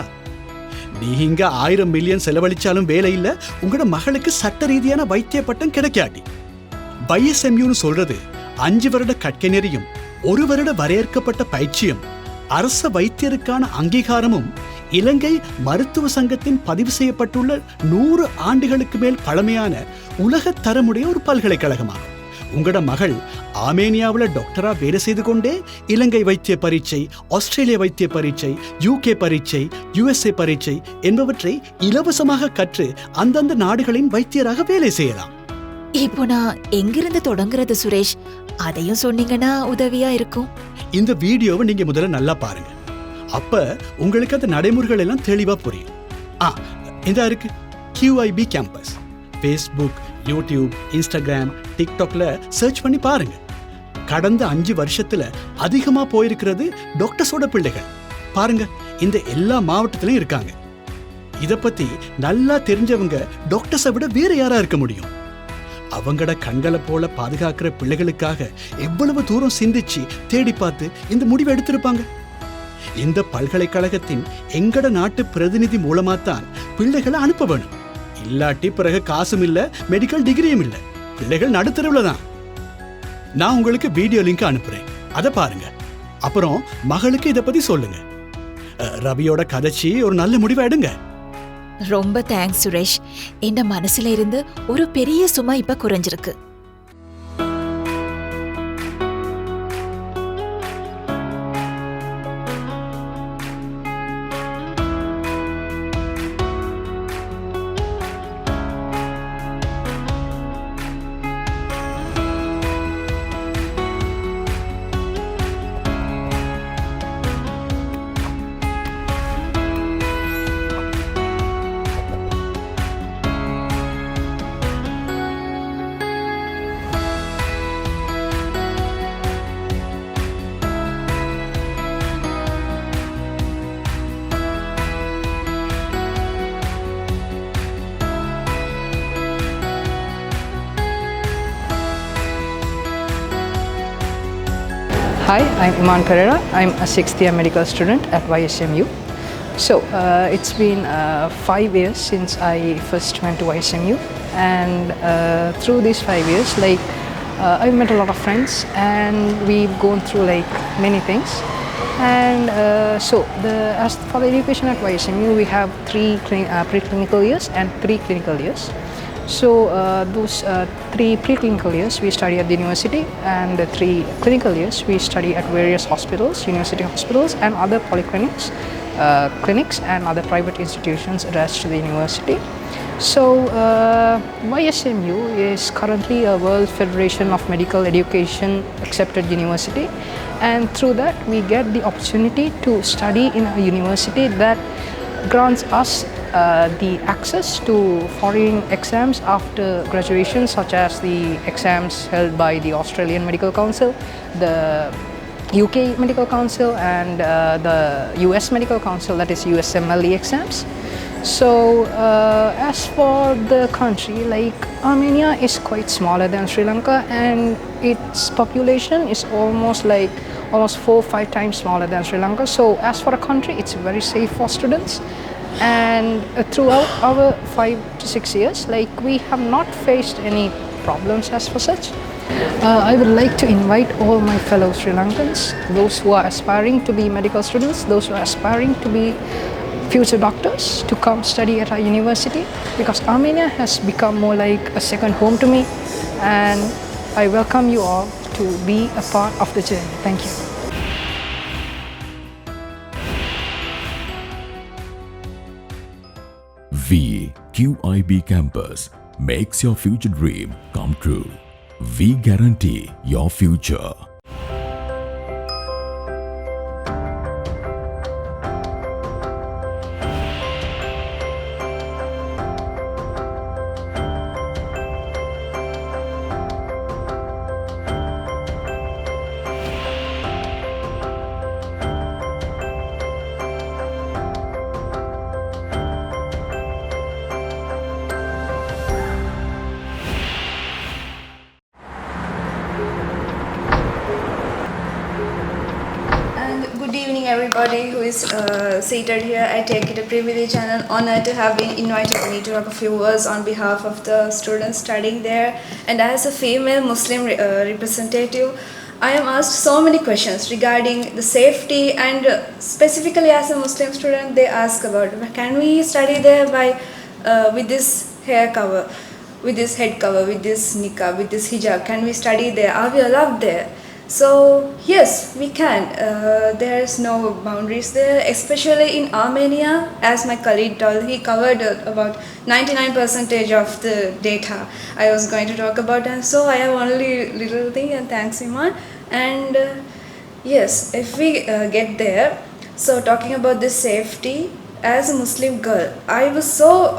நீங்க 1000 மில்லியன் செலவழிச்சாலும் வேலை இல்ல, உங்களோட மகளுக்கு சட்ட ரீதியான வைத்திய பட்டம் கிடைக்காட்டி. YSMUன்னு சொல்றது 5 வருட கற்கை நெறியும் 1 வருட வரையறுக்கப்பட்ட பயிற்சியும் அரச வைத்தியருக்கான அங்கீகாரமும் இலங்கை மருத்துவ சங்கத்தின் பதிவு செய்யப்பட்டுள்ள 100 ஆண்டுகளுக்கு மேல் பழமையான உலக தரமுடைய ஒரு பல்கலைக்கழகமாகும். உங்களோட மகள் ஆர்மேனியாவில் டாக்டரா வேலை செய்து கொண்டே இலங்கை வைத்திய பரீட்சை, ஆஸ்திரேலிய வைத்திய பரீட்சை, UK பரீட்சை, USA பரீட்சை என்பவற்றை இலவசமாக கற்று அந்தந்த நாடுகளின் வைத்தியராக வேலை செய்யலாம். இப்போ நான் எங்கிருந்து தொடங்குறது சுரேஷ்? அதையும் சொன்னீங்கன்னா உதவியா இருக்கும். இந்த வீடியோவை நீங்க முதல்ல நல்லா பாருங்க. அப்ப உங்களுக்கு அந்த நடைமுறைகள் எல்லாம் தெளிவா புரியும். இந்த இருக்கு QIB campus. Facebook, YouTube, Instagram, TikTokல சர்ச் பண்ணி பாருங்க. கடந்த 5 வருஷத்துல அதிகமா போயிருக்கிறது டாக்டர்ஸோட பிள்ளைகள். பாருங்க, இந்த எல்லா மாவட்டத்திலும் இருக்காங்க. இத பத்தி நல்லா தெரிஞ்சவங்க டாக்டர்ஸை விட வேற யாரா இருக்க முடியும்? அவங்கட கண்களை போல பாதுகாக்கிற பிள்ளைகளுக்காக எவ்வளவு தூரம் சிந்திச்சு தேடி பார்த்து இந்த முடிவை எடுத்திருப்பாங்க. இந்த பல்கலைக்கழகத்தின் எங்கட நாட்டு பிரதிநிதி மூலமாத்தான் பிள்ளைகளை அனுப்ப வேணும். இல்லாட்டி பிறகு காசும் இல்ல, மெடிக்கல் டிகிரியும் இல்ல, பிள்ளைகள் நடுத்தரவுல தான். நான் உங்களுக்கு வீடியோ லிங்க் அனுப்புறேன், அதை பாருங்க. அப்புறம் மகளுக்கு இதை பத்தி சொல்லுங்க. ரவியோட கதைச்சி ஒரு நல்ல முடிவை எடுங்க. ரொம்ப தேங்க்ஸ் சுரேஷ். என் மனசுல இருந்து ஒரு பெரிய சுமை இப்ப குறைஞ்சிருக்கு. Hi, I'm Iman Pereira. I'm a sixth year medical student at YSMU. So it's been 5 years since I first went to YSMU, and through these 5 years, I've met a lot of friends, and we've gone through many things. And as for the education at YSMU, we have three preclinical years and 3 clinical years. So those 3 preclinical years we study at the university, and the 3 clinical years we study at various hospitals, university hospitals, and other polyclinics, clinics, and other private institutions attached to the university. So YSMU is currently a World Federation of Medical Education accepted university, and through that we get the opportunity to study in a university that grants us the access to foreign exams after graduation, such as the exams held by the Australian Medical Council, the UK Medical Council, and the US Medical Council, that is USMLE exams. So as for the country, Armenia is quite smaller than Sri Lanka, and its population is almost 4-5 times smaller than Sri Lanka. So as for a country, it's very safe for students. And throughout our 5 to 6 years, we have not faced any problems as for such. I would like to invite all my fellow Sri Lankans, those who are aspiring to be medical students, those who are aspiring to be future doctors, to come study at our university, because Armenia has become more like a second home to me, and I welcome you all to be a part of the journey. Thank you. VQIB Campus makes your future dream come true. We guarantee your future. Good evening, everybody who is seated here. I take it a privilege and an honor to have been invited me to talk a few words on behalf of the students studying there. And as a female Muslim representative, I am asked so many questions regarding the safety, and specifically as a Muslim student, they ask about, can we study there by with this hair cover, with this head cover, with this niqab, with this hijab? Can we study there? Are we allowed there? So yes, we can. There is no boundaries there, especially in Armenia. As my colleague told, he covered about 99% of the data I was going to talk about, and so I have only little thing, and thanks Iman. And yes, if we get there, so talking about this safety, as a Muslim girl, I was so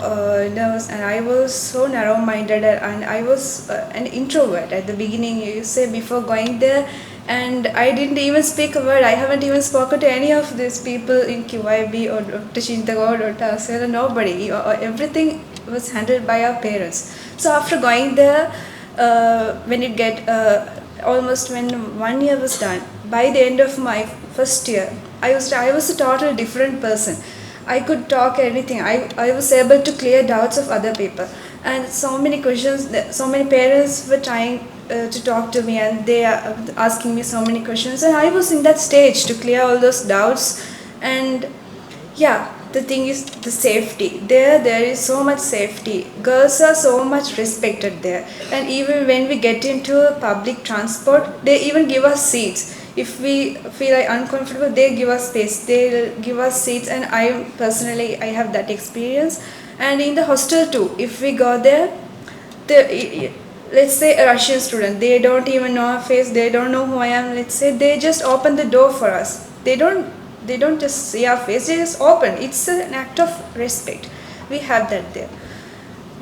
nervous, and I was so narrow-minded, and I was an introvert at the beginning, you say, before going there. And I didn't even speak a word. I haven't even spoken to any of these people in QIB or Dr. Chintagod or Tasela, nobody. Everything was handled by our parents. So after going there, when it get almost when 1 year was done, by the end of my first year, I was a total different person. I could talk anything. I was able to clear doubts of other people, and so many questions. So many parents were trying to talk to me, and they are asking me so many questions, and I was in that stage to clear all those doubts. And yeah, the thing is the safety. There is so much safety. Girls are so much respected there, and even when we get into public transport, they even give us seats. If we feel uncomfortable, they give us space, they'll give us seats, and I personally have that experience. And in the hostel too, if we go there, let's say a Russian student, they don't even know our face, they don't know who I am, let's say, they just open the door for us. They don't just see our face, they just open. It's an act of respect. We have that there.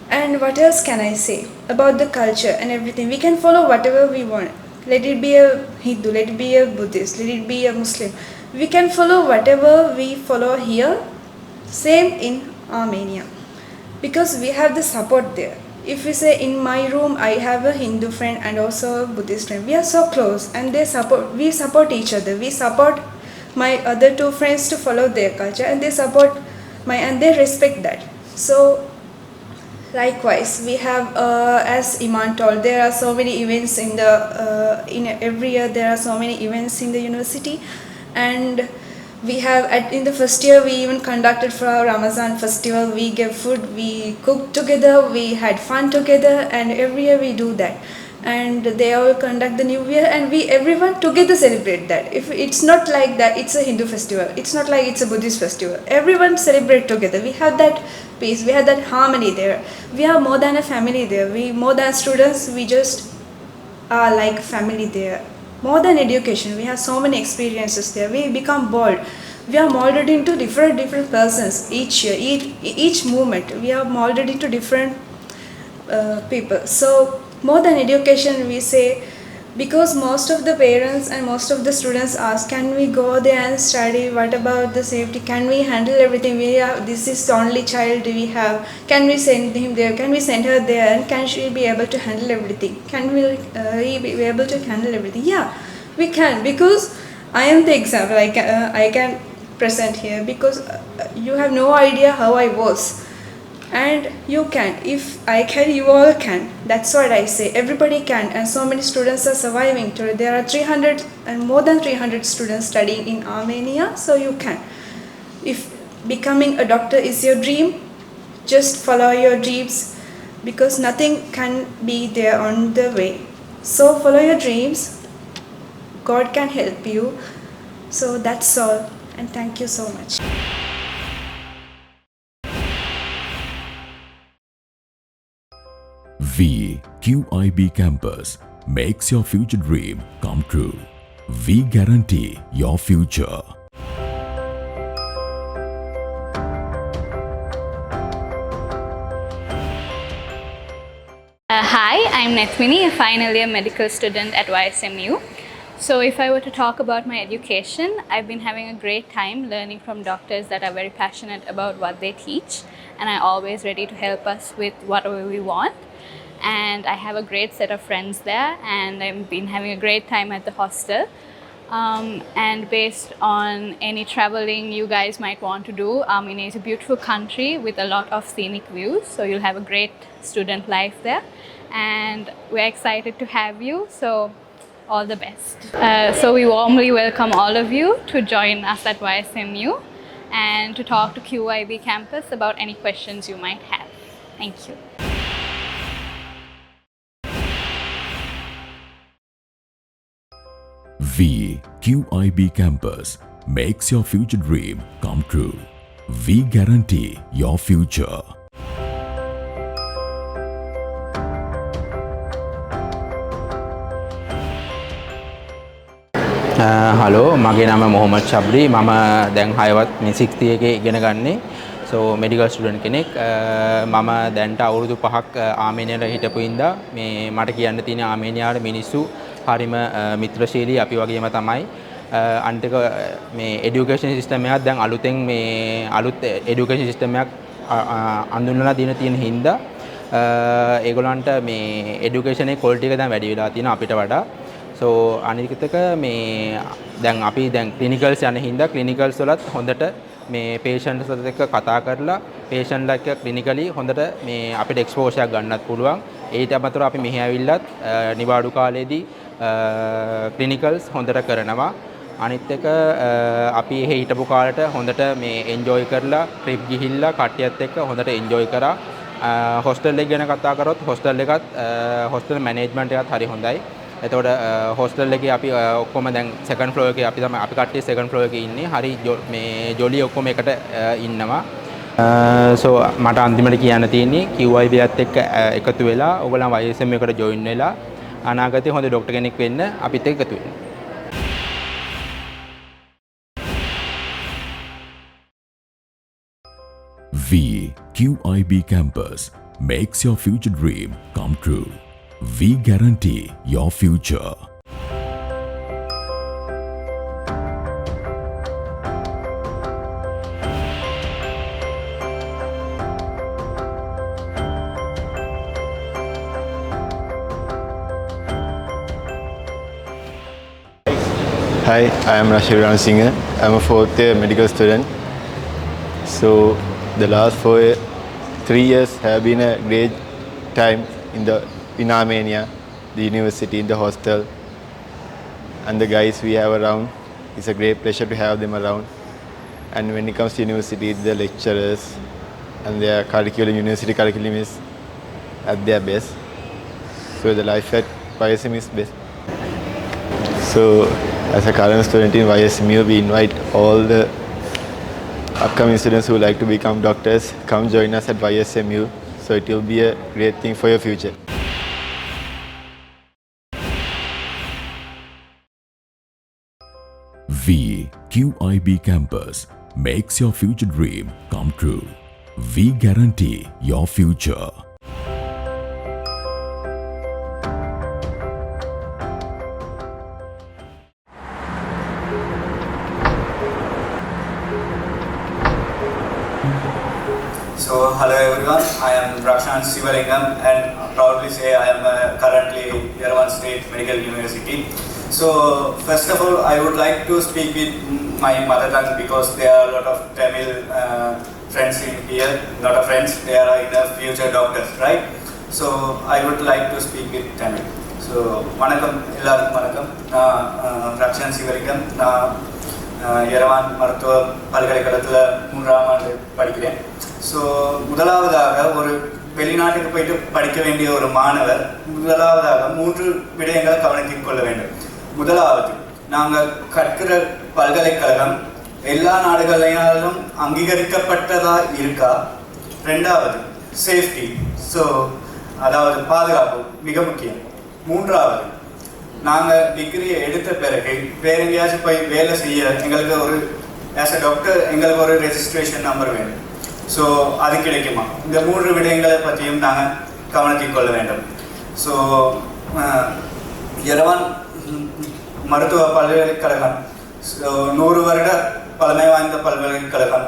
And what else can I say about the culture and everything? We can follow whatever we want. Let it be a Hindu, let it be a Buddhist, let it be a Muslim. We can follow whatever we follow here, same in Armenia. Because we have the support there. if we say in my room I have a Hindu friend and also a Buddhist friend, we are so close and we support each other. We support my other two friends to follow their culture and they support and they respect that. So likewise, we have, as Iman told, there are so many events in every year. There are so many events in the university, and we have in the first year we even conducted for our Ramazan festival. We gave food, we cooked together, we had fun together, and every year we do that. And they all conduct the New Year, and everyone together celebrate that. If it's not like that, it's a Hindu festival. It's not like it's a Buddhist festival. Everyone celebrate together. We have that peace. We have that harmony there. We are more than a family there. We more than students. We just are like family there. More than education, we have so many experiences there. We become bold. We are molded into different persons each year, each movement. We are molded into different people. So more than education, we say, because most of the parents and most of the students ask, can we go there and study? What about the safety? Can we handle everything? This is the only child we have. Can we send him there? Can we send her there? And can she be able to handle everything? Can we be able to handle everything? Yeah, we can, because I am the example. I can present here because you have no idea how I was. And you can. If I can, you all can. That's what I say. Everybody can. And so many students are surviving today. There are 300 and more than 300 students studying in Armenia. So you can. If becoming a doctor is your dream, just follow your dreams, because nothing can be there on the way. So follow your dreams. God can help you. So that's all. And thank you so much. VQIB Campus makes your future dream come true. We guarantee your future. Hi, I'm Netmini, a final year medical student at YSMU. So if I were to talk about my education, I've been having a great time learning from doctors that are very passionate about what they teach, and are always ready to help us with whatever we want. And I have a great set of friends there, and I've been having a great time at the hostel. And based on any traveling you guys might want to do, Armenia is a beautiful country with a lot of scenic views, so you'll have a great student life there, and we're excited to have you, so all the best. So we warmly welcome all of you to join us at YSMU and to talk to QIB campus about any questions you might have. Thank you. VQIB Campus makes your future dream come true. We guarantee your future. Hello මගේ නම මොහොමඩ් ශබ්රි මම දැන් 6වත් මේ 60 එකේ ඉගෙන ගන්නේ සෝ medical student කෙනෙක් මම දැන්ට අවුරුදු 5ක් ආමේනියාවේ හිටපු ඉඳා මේ මට කියන්න තියෙන ආමේනියාවේ මිනිස්සු හරිම මිත්‍රශීලී අපි වගේම තමයි අන්තික මේ এডুকেෂන් සිස්ටම් එකක් දැන් අලුතෙන් මේ අලුත් এডুকেෂන් සිස්ටම් එකක් අඳුන්වලා දින තියෙන හින්දා ඒගොල්ලන්ට මේ এডুকেෂන් එකේ ක්වොලිටි එක දැන් වැඩි වෙලා තියෙනවා අපිට වඩා So අනිකතක මේ දැන් අපි දැන් ක්ලිනිකල්ස් යන හින්දා ක්ලිනිකල්ස් වලත් හොඳට මේ පේෂන්ට්ස් එක්ක කතා කරලා පේෂන්ට්ලා එක්ක ක්ලිනිකලි හොඳට මේ අපිට එක්ස්පෝෂර් එකක් ගන්නත් පුළුවන්. ඊට අමතරව අපි මෙහි ඇවිල්ලත් නිවාඩු කාලේදී ක්ලිනිකල්ස් හොඳට කරනවා. අනිත් එක අපි එහෙ හිටපු කාලේට හොඳට මේ එන්ජොයි කරලා ට්‍රිප් ගිහිල්ලා කට්ටියත් එක්ක හොඳට එන්ජොයි කරා. හොස්ටල් එක ගැන කතා කරොත් හොස්ටල් එකත් හොස්ටල් මැනේජ්මන්ට් එකත් හරි හොඳයි. එතකොට හොස්ටල් එකේ අපි ඔක්කොම දැන් සෙකන්ඩ් ෆ්ලෝර් එකේ අපි කට්ටිය සෙකන්ඩ් ෆ්ලෝර් එකේ ඉන්නේ. හරි මේ ජොලි ඔක්කොම එකට ඉන්නවා. සෝ මට අන්තිමට කියන්න තියෙන්නේ QIB එකත් එක්ක එකතු වෙලා ඔයගොල්ලන් YSM එකට ජොයින් වෙලා අනාගතේ හොඳ ડોක්ටර් කෙනෙක් වෙන්න අපිත් එක්ක එකතු වෙන්න. VQIB Campus makes your future dream come true. We guarantee your future. Hi, I am Rashid Ransinger. I am a fourth year medical student. So the last 3 years have been a great time in Armenia, the university, in the hostel, and the guys we have around. It's a great pleasure to have them around. And when it comes to university, the lecturers and their curriculum, university curriculum is at their best. So the life at YSM is best. So as a current student in YSMU, we invite all the upcoming students who like to become doctors, come join us at YSMU. So it will be a great thing for your future. VQIB campus makes your future dream come true. We guarantee your future. So hello everyone, I am Rakshan Sivalingam and proudly say I am currently Yerevan State Medical University. So first of all, I would like to speak with my mother tongue because there are a lot of Tamil friends in here, not of friends, they are in the future doctors, right? So I would like to speak with Tamil. So வணக்கம் எல்லாருக்கும் வணக்கம். நான் ரக்ஷன் சிவலிங்கம். நான் yerevan மருத்துவ பல்கலைக்கழகத்தில் 3ஆம் ஆண்டு படிக்கிறேன். ஸோ முதலாவதாக ஒரு வெளிநாட்டுக்கு போயிட்டு படிக்க வேண்டிய ஒரு மாணவர் முதலாவதாக 3 விடயங்களை கவனத்தில் கொள்ள வேண்டும். முதலாவது, நாங்கள் கற்கிற பல்கலைக்கழகம் எல்லா நாடுகளிலும் அங்கீகரிக்கப்பட்டதா இருக்கா? ரெண்டாவது, சேஃப்டி, ஸோ அதாவது பாதுகாப்பு மிக முக்கியம். மூன்றாவது, நாங்கள் டிகிரியை எடுத்த பிறகு வேற எங்கேயாச்சும் போய் வேலை செய்ய எங்களுக்கு ஒரு ஆஸ் அ டாக்டர் எங்களுக்கு ஒரு ரெஜிஸ்ட்ரேஷன் நம்பர் வேணும். ஸோ அது கிடைக்குமா? இந்த 3 விடயங்களை பற்றியும் நாங்கள் கவனத்தில் கொள்ள வேண்டும். ஸோ yerevan மருத்துவ பல்கலைக்கழகம் 100 வருட பழமை வாய்ந்த பல்கலைக்கழகம்.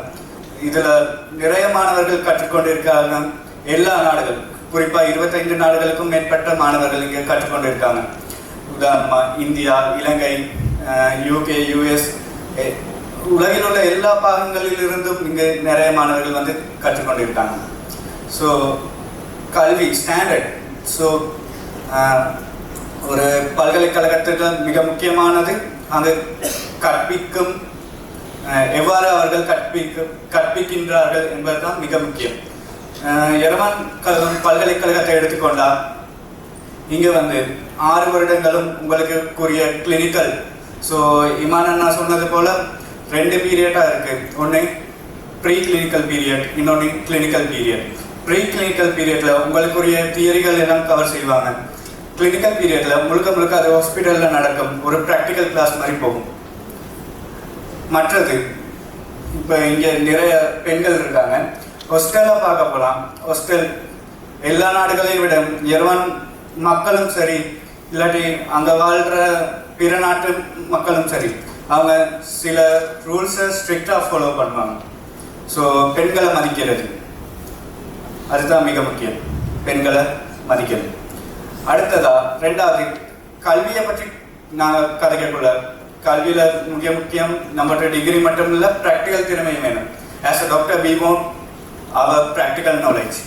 இதில் நிறைய மாணவர்கள் கற்றுக்கொண்டிருக்காங்க. எல்லா நாடுகள், குறிப்பாக 25 நாடுகளுக்கும் மேற்பட்ட மாணவர்கள் இங்கே கற்றுக்கொண்டிருக்காங்க. உதாரணமாக இந்தியா, இலங்கை, UK, US, உலகில் உள்ள எல்லா பாகங்களிலிருந்தும் இங்கே நிறைய மாணவர்கள் வந்து கற்றுக்கொண்டிருக்காங்க. ஸோ கல்வி ஸ்டாண்டர்ட், ஸோ ஒரு பல்கலைக்கழகத்துக்கு மிக முக்கியமானது அங்கு கற்பிக்கும் எவ்வாறு அவர்கள் கற்பிக்கின்றார்கள் என்பதுதான் மிக முக்கியம். yerevan பல்கலைக்கழகத்தை எடுத்துக்கொண்டால் இங்கே வந்து 6 வருடங்களும் உங்களுக்கு கூறிய கிளினிக்கல், ஸோ இமான் அண்ணா சொன்னது போல் 2 பீரியடாக இருக்குது. ஒன்று ப்ரீ கிளினிக்கல் பீரியட், இன்னொன்று கிளினிக்கல் பீரியட். ப்ரீ கிளினிக்கல் பீரியடில் உங்களுக்குரிய தியரிகள் எல்லாம் கவர் செய்வாங்க. கிளினிக்கல் பீரியடில் முழுக்க அது ஹாஸ்பிட்டலில் நடக்கும் ஒரு ப்ராக்டிக்கல் கிளாஸ் மாதிரி போகும். மற்றது, இப்போ இங்கே நிறைய பெண்கள் இருக்காங்க, ஹாஸ்டலாக பார்க்க போகலாம். ஹாஸ்டல் எல்லா நாடுகளையும் விட yerevan மக்களும் சரி, இல்லாட்டி அங்கே வாழ்கிற பிற நாட்டு மக்களும் சரி, அவங்க சில ரூல்ஸை ஸ்ட்ரிக்டாக ஃபாலோ பண்ணுவாங்க. ஸோ பெண்களை மதிக்கிறது அதுதான் மிக முக்கியம், பெண்களை மதிக்கிறது. அடுத்ததா ரெண்டாவது, கல்வியை பற்றி நான் கதைக்கக்குள்ள கல்வியில் மிக முக்கியம் நம்மகிட்ட டிகிரி மட்டும் இல்லை, ப்ராக்டிக்கல் திறமையும் வேணும். As a doctor we want our practical knowledge.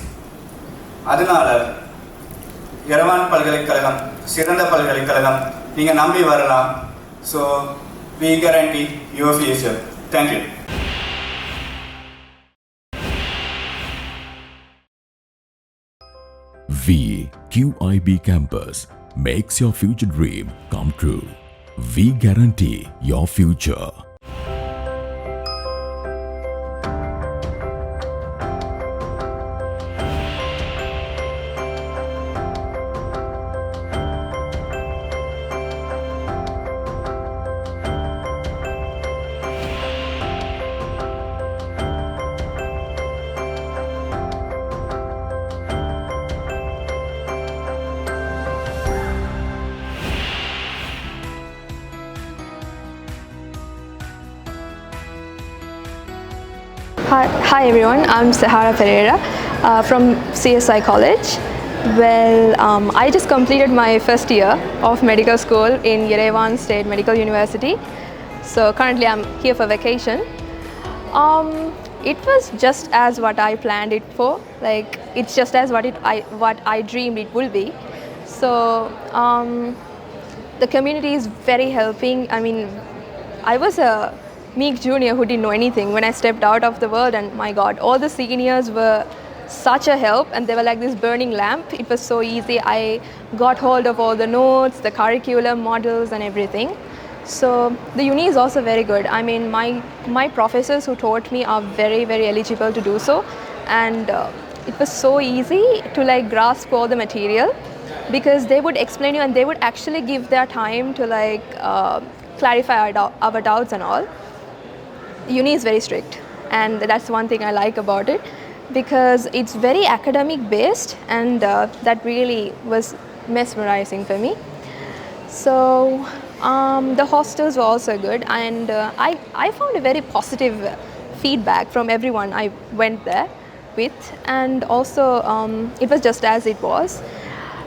அதனால yerevan பல்கலைக்கழகம் சிறந்த பல்கலைக்கழகம், நீங்கள் நம்பி வரலாம். So we guarantee your future. Thank you. VQIB campus makes your future dream come true. We guarantee your future. Hi everyone, I'm Sahara Pereira from CSI College. Well, I just completed my first year of medical school in Yerevan State Medical University. So currently I'm here for vacation. It was just as what I planned it for. Like it's just as what I dreamed it will be. So the community is very helping. I mean, I was a meek junior who didn't know anything when I stepped out of the world, and my God, all the seniors were such a help, and they were like this burning lamp. It was so easy. I got hold of all the notes, the curriculum models and everything. So the uni is also very good. I mean, my professors who taught me are very, very eligible to do so, and it was so easy to like grasp all the material, because they would explain you and they would actually give their time to like clarify our doubts and all. Uni is very strict, and that's one thing I like about it, because it's very academic based, and that really was mesmerizing for me. So the hostels were also good, and I found a very positive feedback from everyone I went there with, and also it was just as it was.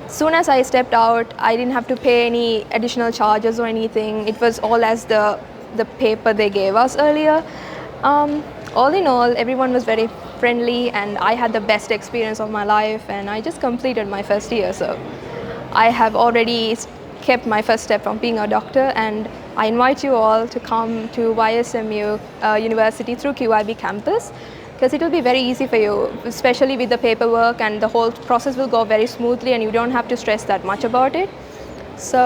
Soon as I stepped out, I didn't have to pay any additional charges or anything. It was all as the paper they gave us earlier. All in all, everyone was very friendly, and I had the best experience of my life, and I just completed my first year. So I have already kept my first step from being a doctor, and I invite you all to come to YSMU University through QIB campus, because it will be very easy for you, especially with the paperwork, and the whole process will go very smoothly and you don't have to stress that much about it. So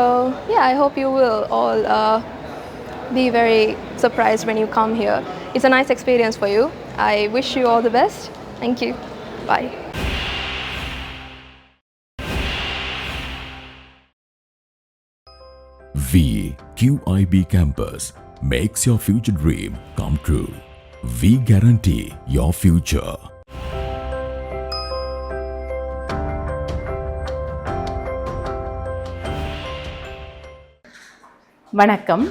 yeah, I hope you will all be very surprised when you come here. It's a nice experience for you. I wish you all the best. Thank you. Bye. QIB Campus makes your future dream come true. We guarantee your future. வணக்கம்,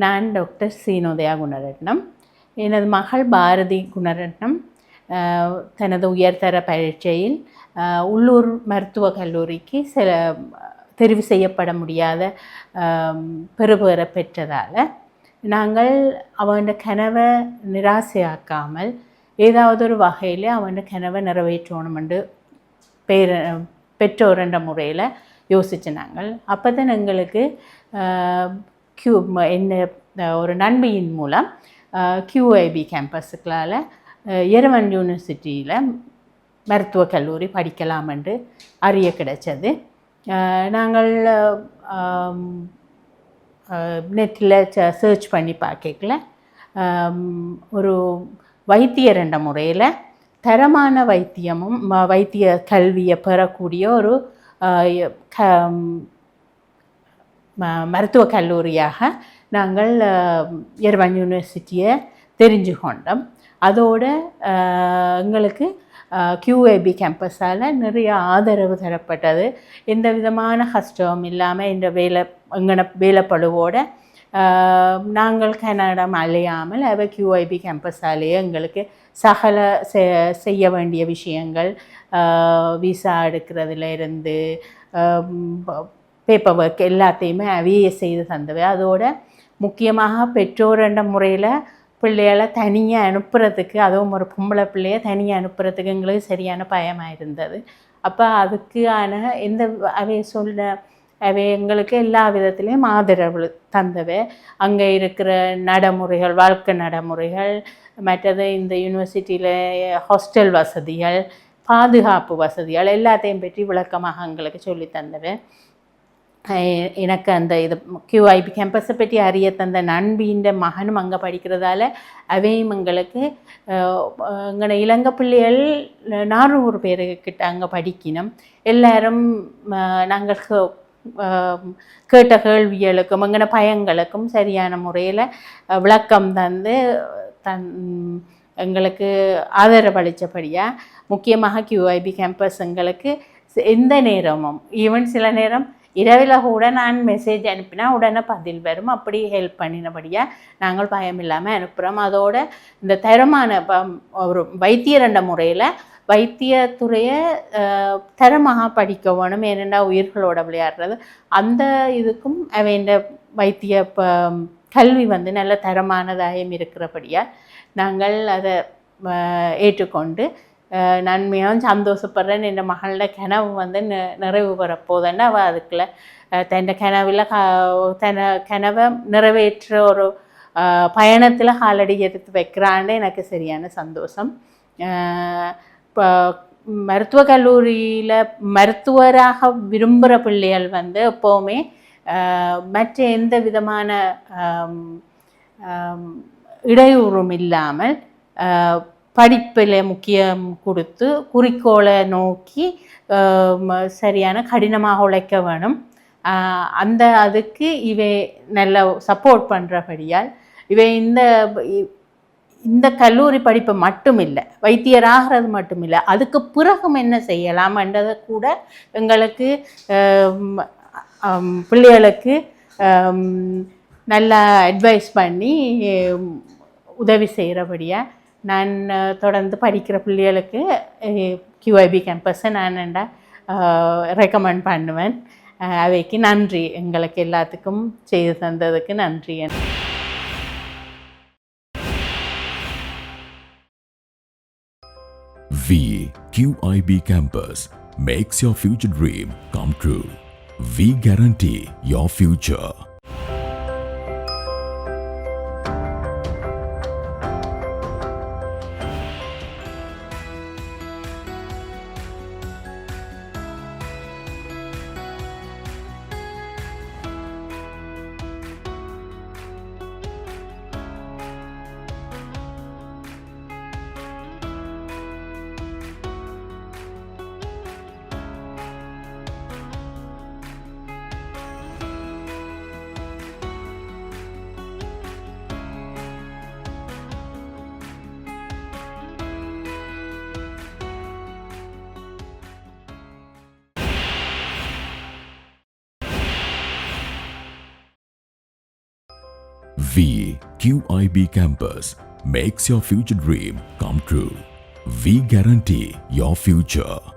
நான் doctor சீனோதயா Gunaratnam. எனது மகள் பாரதி குணரட்னம் தனது உயர்தர பரீட்சையில் உள்ளூர் மருத்துவக் கல்லூரிக்கு தெரிவு செய்யப்பட முடியாத பெறுபேற பெற்றதால் நாங்கள் அவன் கனவை நிராசையாக்காமல் ஏதாவது ஒரு வகையில் அவன் கனவை நிறைவேற்றணுமென்று பெற்றோர் என்ற முறையில் யோசிச்சு நாங்கள் அப்போ தான் எங்களுக்கு ஒரு நண்பியின் மூலம் QIB கேம்பஸுக்களால் எரவன் யூனிவர்சிட்டியில் மருத்துவக் கல்லூரி படிக்கலாம் என்று அறிய கிடைச்சது. நாங்கள் நெட்டில் சர்ச் பண்ணி பார்க்கல ஒரு வைத்தியர் என்ற முறையில் தரமான வைத்தியமும் வைத்திய கல்வியை பெறக்கூடிய ஒரு மருத்துவக் கல்லூரியாக நாங்கள் எரவன் யூனிவர்சிட்டியை தெரிஞ்சு கொண்டோம். அதோடு எங்களுக்கு QIB கேம்பஸால் நிறைய ஆதரவு தரப்பட்டது. எந்த விதமான கஷ்டமும் இல்லாமல் இந்த வேலைப்படுவோடு நாங்கள் கனடம் அலையாமல் QIB கேம்பஸாலேயே எங்களுக்கு சகல செய்ய வேண்டிய விஷயங்கள், விசா எடுக்கிறதுலேருந்து பேப்பர் ஒர்க் எல்லாத்தையுமே அவையே செய்து தந்தவை. அதோட முக்கியமாக பெற்றோர் என்ற முறையில் பிள்ளைகளை தனியாக அனுப்புறதுக்கு, அதுவும் ஒரு பொம்பளை பிள்ளையை தனியாக அனுப்புறதுக்கு எங்களுக்கு சரியான பயமாக இருந்தது. அப்போ அதுக்கான அவை எங்களுக்கு எல்லா விதத்துலேயும் ஆதரவு தந்தவை. அங்கே இருக்கிற நடைமுறைகள், வாழ்க்கை நடைமுறைகள், மற்றது இந்த யூனிவர்சிட்டியில் ஹாஸ்டல் வசதிகள், பாதுகாப்பு வசதிகள் எல்லாத்தையும் பற்றி விளக்கமாக எங்களுக்கு சொல்லி தந்தவை. எனக்கு அந்த QIB கேம்பஸை பற்றி அறிய தந்த நண்பியின் மகனும் அங்கே படிக்கிறதால அவையும் எங்களுக்கு எங்களோட இளங்க பிள்ளைகள் 400 பேருக்கிட்ட அங்கே படிக்கணும். எல்லாரும் நாங்கள் கேட்ட கேள்விகளுக்கும் எங்களோட பயங்களுக்கும் சரியான முறையில் விளக்கம் தந்து எங்களுக்கு ஆதரவளித்தபடியாக முக்கியமாக QIB கேம்பஸ் எங்களுக்கு எந்த நேரமும், ஈவன் சில நேரம் இரவில் கூட நான் மெசேஜ் அனுப்பினா உடனே பதில் வரும். அப்படி ஹெல்ப் பண்ணினபடியாக நாங்கள் பயம் இல்லாமல் அனுப்புகிறோம். அதோடு இந்த தரமான ஒரு வைத்தியர் என்ற முறையில் வைத்தியத்துறையை தரமாக படிக்க வேணும். ஏனெண்டா உயிர்களோட விளையாடுறது அந்த இதுக்கும் அவைண்ட வைத்திய கல்வி வந்து நல்ல தரமானதாகவும் இருக்கிறபடியாக நாங்கள் அதை ஏற்றுக்கொண்டு நான் மிகவும் சந்தோஷப்படுறேன். என் மகளோட கனவு வந்து நிறைவு பெறப்போதுன்னு அவள் அதுக்குள்ள தன் கனவில் கனவை நிறைவேற்ற ஒரு பயணத்தில் காலடி எடுத்து வைக்கிறான்னு எனக்கு சரியான சந்தோஷம். இப்போ மருத்துவக் கல்லூரியில் மருத்துவராக விரும்புகிற பிள்ளைகள் வந்து எப்போவுமே மற்ற எந்த விதமான இடையூறும் இல்லாமல் படிப்பில் முக்கியம் கொடுத்து குறிக்கோளை நோக்கி சரியான கடினமாக உழைக்க வேணும். அதுக்கு இவை நல்ல சப்போர்ட் பண்ணுறபடியால் இவை இந்த கல்லூரி படிப்பு மட்டும் இல்லை, வைத்தியராகிறது மட்டும் இல்லை, அதுக்கு பிறகும் என்ன செய்யலாம்ன்றதை கூட எங்களுக்கு பிள்ளைகளுக்கு நல்லா அட்வைஸ் பண்ணி உதவி செய்கிறபடியாக நான் தொடர்ந்து படிக்கிற பிள்ளைகளுக்கு QIB கேம்பஸை நான் ரெக்கமெண்ட் பண்ணுவேன். அவைக்கு நன்றி, எங்களுக்கு எல்லாத்துக்கும் செய்து தந்ததுக்கு நன்றி. QIB campus makes your future dream come true. We guarantee your future. QIB campus makes your future dream come true. We guarantee your future.